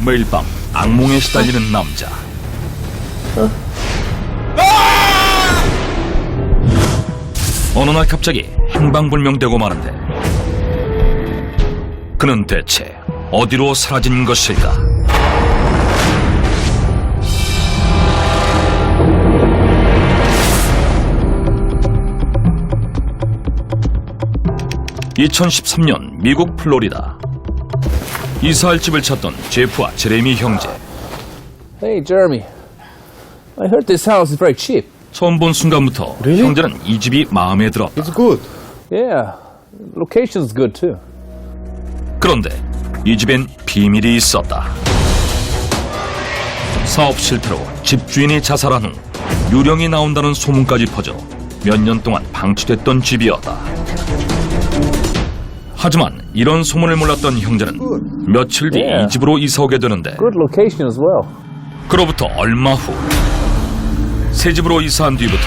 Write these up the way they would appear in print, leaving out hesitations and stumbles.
매일 밤 악몽에 시달리는 남자. 어느 날 갑자기 행방불명되고 마는데 그는 대체 어디로 사라진 것일까? (2013년) 미국 플로리다. 이사할 집을 찾던 제프와 제레미 형제. Hey, Jeremy. I heard this house is very cheap. 처음 본 순간부터 Really? 형제는 이 집이 마음에 들었다. It's good. Yeah, location's good too. 그런데 이 집엔 비밀이 있었다. 사업 실패로 집주인이 자살한 후 유령이 나온다는 소문까지 퍼져 몇 년 동안 방치됐던 집이었다. 하지만 이런 소문을 몰랐던 형제는 며칠 뒤 이 집으로 이사 오게 되는데 Good location as well. 그로부터 얼마 후 새 집으로 이사한 뒤부터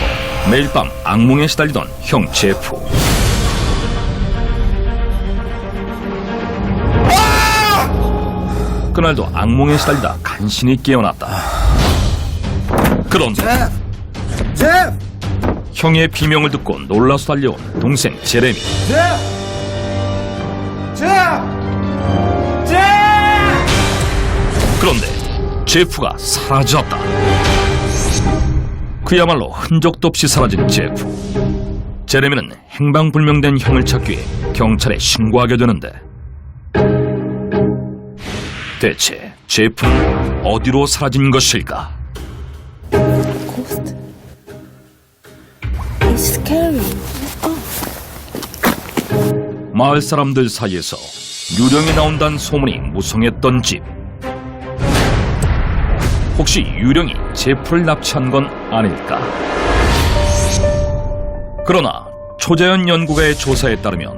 매일 밤 악몽에 시달리던 형 제프. 그날도 악몽에 시달리다 간신히 깨어났다. 그런데 형의 비명을 듣고 놀라서 달려온 동생 제레미. 그런데 제프가 사라졌다. 그야말로 흔적도 없이 사라진 제프. 제레미는 행방불명된 형을 찾기 위해 경찰에 신고하게 되는데 대체 제프는 어디로 사라진 것일까? Ghost. It's scary. 마을 사람들 사이에서 유령이 나온다는 소문이 무성했던 집. 혹시 유령이 제프를 납치한 건 아닐까? 그러나 초자연 연구가의 조사에 따르면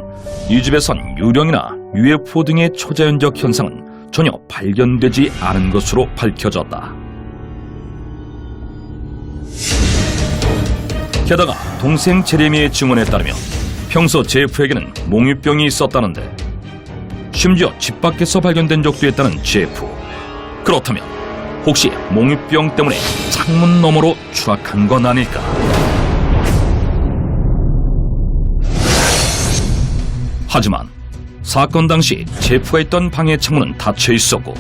이 집에선 유령이나 UFO 등의 초자연적 현상은 전혀 발견되지 않은 것으로 밝혀졌다. 게다가 동생 제레미의 증언에 따르면 평소 제프에게는 몽유병이 있었다는데 심지어 집 밖에서 발견된 적도 있다는 제프. 그렇다면 혹시 몽유병 때문에 창문 너머로 추락한 건 아닐까? 하지만 사건 당시 제프가 있던 방의 창문은 닫혀 있었고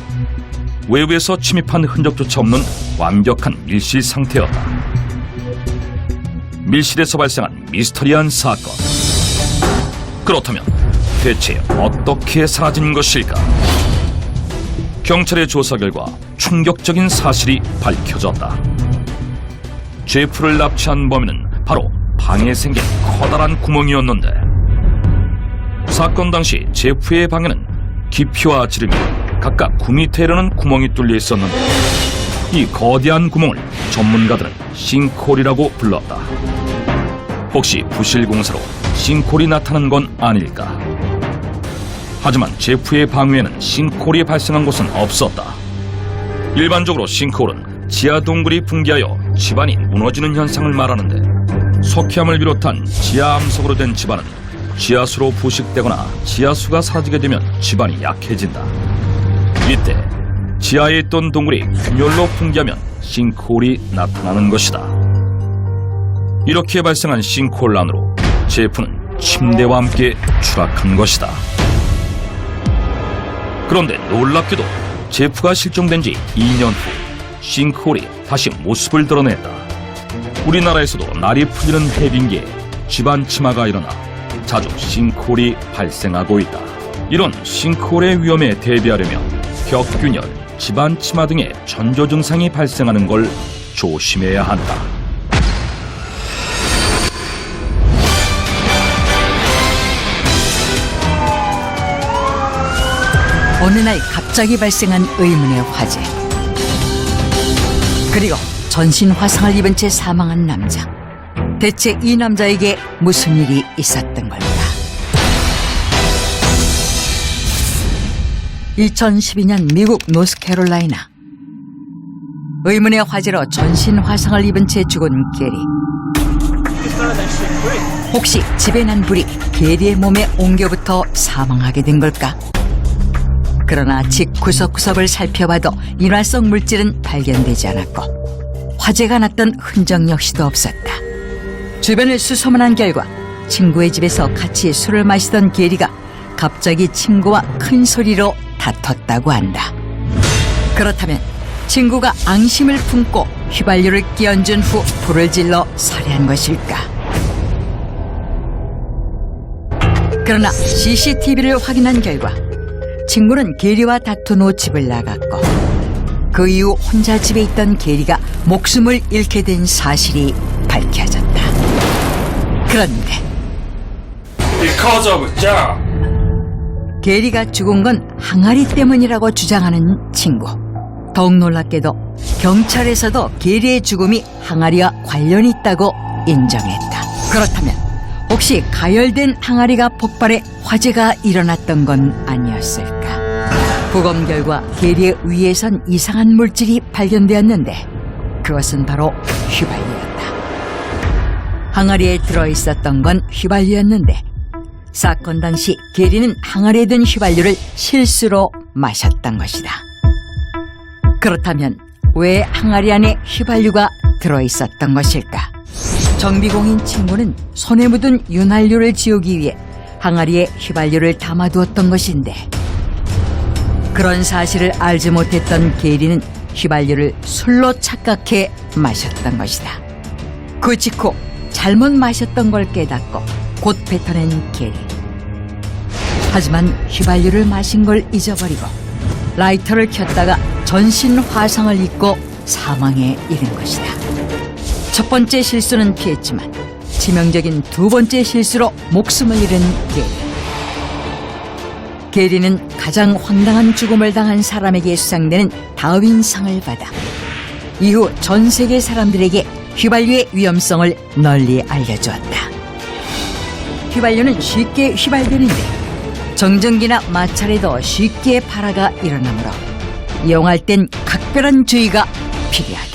외부에서 침입한 흔적조차 없는 완벽한 밀실 상태였다. 밀실에서 발생한 미스터리한 사건. 그렇다면 대체 어떻게 사라진 것일까? 경찰의 조사 결과 충격적인 사실이 밝혀졌다. 제프를 납치한 범인은 바로 방에 생긴 커다란 구멍이었는데 사건 당시 제프의 방에는 깊이와 지름이 각각 9m에 이르는 구멍이 뚫려 있었는데 이 거대한 구멍을 전문가들은 싱크홀이라고 불렀다. 혹시 부실 공사로 싱크홀이 나타난 건 아닐까? 하지만 제프의 방위에는 싱크홀이 발생한 곳은 없었다. 일반적으로 싱크홀은 지하 동굴이 붕괴하여 집안이 무너지는 현상을 말하는데 석회암을 비롯한 지하 암석으로 된 집안은 지하수로 부식되거나 지하수가 사라지게 되면 집안이 약해진다. 이때 지하에 있던 동굴이 균열로 붕괴하면 싱크홀이 나타나는 것이다. 이렇게 발생한 싱크홀 안으로 제프는 침대와 함께 추락한 것이다. 그런데 놀랍게도 제프가 실종된 지 2년 후 싱크홀이 다시 모습을 드러냈다. 우리나라에서도 날이 풀리는 해빙기에 집안 침하가 일어나 자주 싱크홀이 발생하고 있다. 이런 싱크홀의 위험에 대비하려면 벽균열, 집안 침하 등의 전조 증상이 발생하는 걸 조심해야 한다. 어느 날 갑자기 발생한 의문의 화재. 그리고 전신 화상을 입은 채 사망한 남자. 대체 이 남자에게 무슨 일이 있었던 걸까? 2012년 미국 노스캐롤라이나. 의문의 화재로 전신 화상을 입은 채 죽은 게리. 혹시 집에 난 불이 게리의 몸에 옮겨붙어 사망하게 된 걸까? 그러나 집 구석구석을 살펴봐도 인화성 물질은 발견되지 않았고 화재가 났던 흔적 역시도 없었다. 주변을 수소문한 결과 친구의 집에서 같이 술을 마시던 게리가 갑자기 친구와 큰 소리로 다퉜다고 한다. 그렇다면 친구가 앙심을 품고 휘발유를 끼얹은 후 불을 질러 살해한 것일까? 그러나 CCTV를 확인한 결과 친구는 게리와 다툰 후 집을 나갔고 그 이후 혼자 집에 있던 게리가 목숨을 잃게 된 사실이 밝혀졌다. 그런데 Because of job. 게리가 죽은 건 항아리 때문이라고 주장하는 친구. 더욱 놀랍게도 경찰에서도 게리의 죽음이 항아리와 관련이 있다고 인정했다. 그렇다면 혹시 가열된 항아리가 폭발해 화재가 일어났던 건 아니었을까? 부검 결과 게리의 위에선 이상한 물질이 발견되었는데 그것은 바로 휘발유였다. 항아리에 들어있었던 건 휘발유였는데 사건 당시 게리는 항아리에 든 휘발유를 실수로 마셨던 것이다. 그렇다면 왜 항아리 안에 휘발유가 들어있었던 것일까? 정비공인 친구는 손에 묻은 윤활유를 지우기 위해 항아리에 휘발유를 담아두었던 것인데 그런 사실을 알지 못했던 게리는 휘발유를 술로 착각해 마셨던 것이다. 그 직후 잘못 마셨던 걸 깨닫고 곧 뱉어낸 게리. 하지만 휘발유를 마신 걸 잊어버리고 라이터를 켰다가 전신 화상을 입고 사망에 이른 것이다. 첫 번째 실수는 피했지만 치명적인 두 번째 실수로 목숨을 잃은 게리. 게리는 가장 황당한 죽음을 당한 사람에게 수상되는 다윈상을 받아 이후 전 세계 사람들에게 휘발유의 위험성을 널리 알려주었다. 휘발유는 쉽게 휘발되는데 정전기나 마찰에도 쉽게 발화가 일어나므로 이용할 땐 각별한 주의가 필요하다.